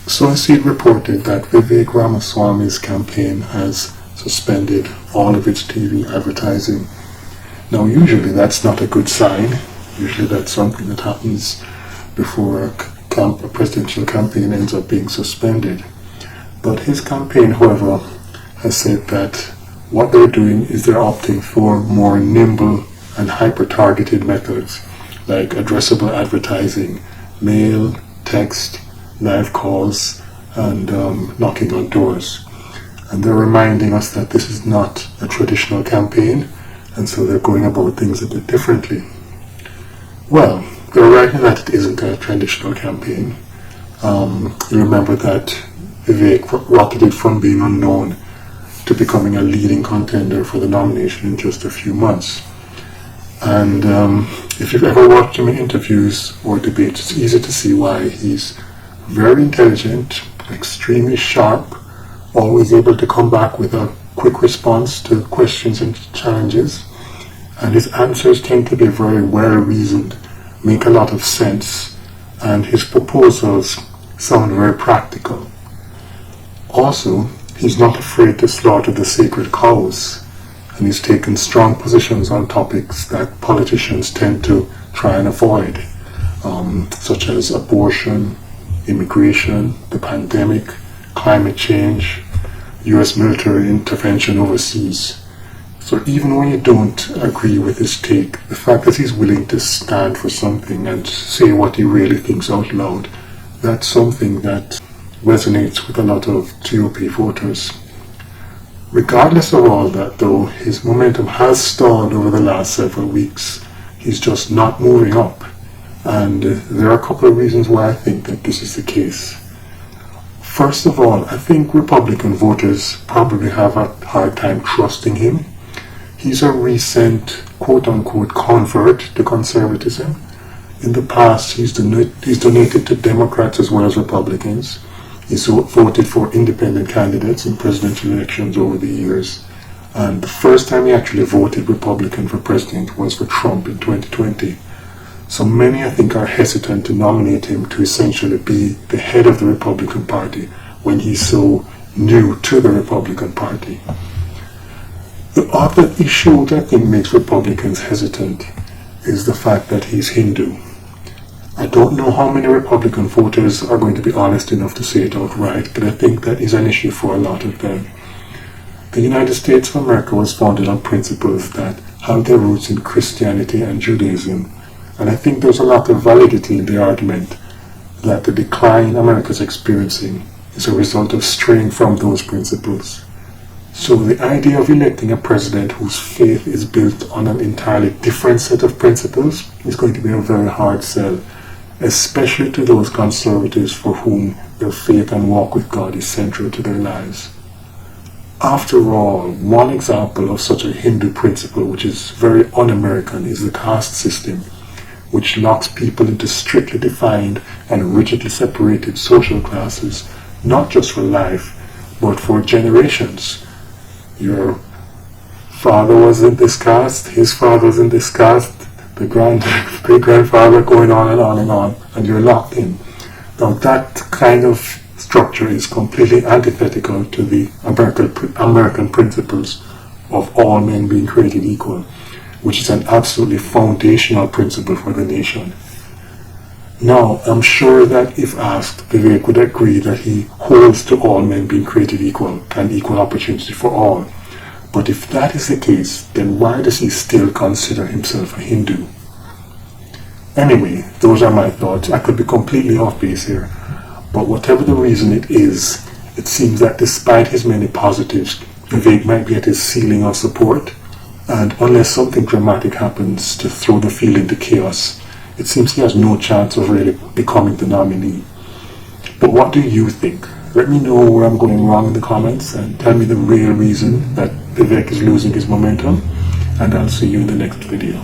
So I see it reported that Vivek Ramaswamy's campaign has suspended all of its TV advertising. Now usually that's not a good sign. Usually that's something that happens before a presidential campaign ends up being suspended. But his campaign, however, has said that what they're doing is they're opting for more nimble and hyper-targeted methods like addressable advertising, mail, text, live calls, and knocking on doors. And they're reminding us that this is not a traditional campaign, and so they're going about things a bit differently. Well, they're right in that it isn't a traditional campaign. You remember that Vivek rocketed from being unknown to becoming a leading contender for the nomination in just a few months. And if you've ever watched him in interviews or debates, it's easy to see why. He's very intelligent, extremely sharp, always able to come back with a quick response to questions and challenges. And his answers tend to be very well-reasoned, make a lot of sense, and his proposals sound very practical. Also, he's not afraid to slaughter the sacred cows, and he's taken strong positions on topics that politicians tend to try and avoid, such as abortion, immigration, the pandemic, climate change, US military intervention overseas. So even when you don't agree with his take, the fact that he's willing to stand for something and say what he really thinks out loud, that's something that resonates with a lot of GOP voters. Regardless of all that though, his momentum has stalled over the last several weeks. He's just not moving up. And there are a couple of reasons why I think that this is the case. First of all, I think Republican voters probably have a hard time trusting him. He's a recent quote-unquote convert to conservatism. In the past, he's donated to Democrats as well as Republicans. He's voted for independent candidates in presidential elections over the years. And the first time he actually voted Republican for president was for Trump in 2020. So many, I think, are hesitant to nominate him to essentially be the head of the Republican Party when he's so new to the Republican Party. The other issue that I think makes Republicans hesitant is the fact that he's Hindu. I don't know how many Republican voters are going to be honest enough to say it outright, but I think that is an issue for a lot of them. The United States of America was founded on principles that have their roots in Christianity and Judaism. And I think there's a lot of validity in the argument that the decline America's experiencing is a result of straying from those principles. So the idea of electing a president whose faith is built on an entirely different set of principles is going to be a very hard sell, especially to those conservatives for whom their faith and walk with God is central to their lives. After all, one example of such a Hindu principle which is very un-American is the caste system, which locks people into strictly defined and rigidly separated social classes, not just for life, but for generations. Your father was in this caste, his father was in this caste, the great-grandfather, going on and on and on, and you're locked in. Now that kind of structure is completely antithetical to the American principles of all men being created equal, which is an absolutely foundational principle for the nation. Now, I'm sure that if asked, Vivek would agree that he holds to all men being created equal and equal opportunity for all. But if that is the case, then why does he still consider himself a Hindu? Anyway, those are my thoughts. I could be completely off base here. But whatever the reason it is, it seems that despite his many positives, Vivek might be at his ceiling of support. And unless something dramatic happens to throw the field into chaos, it seems he has no chance of really becoming the nominee. But what do you think? Let me know where I'm going wrong in the comments and tell me the real reason that Vivek is losing his momentum, and I'll see you in the next video.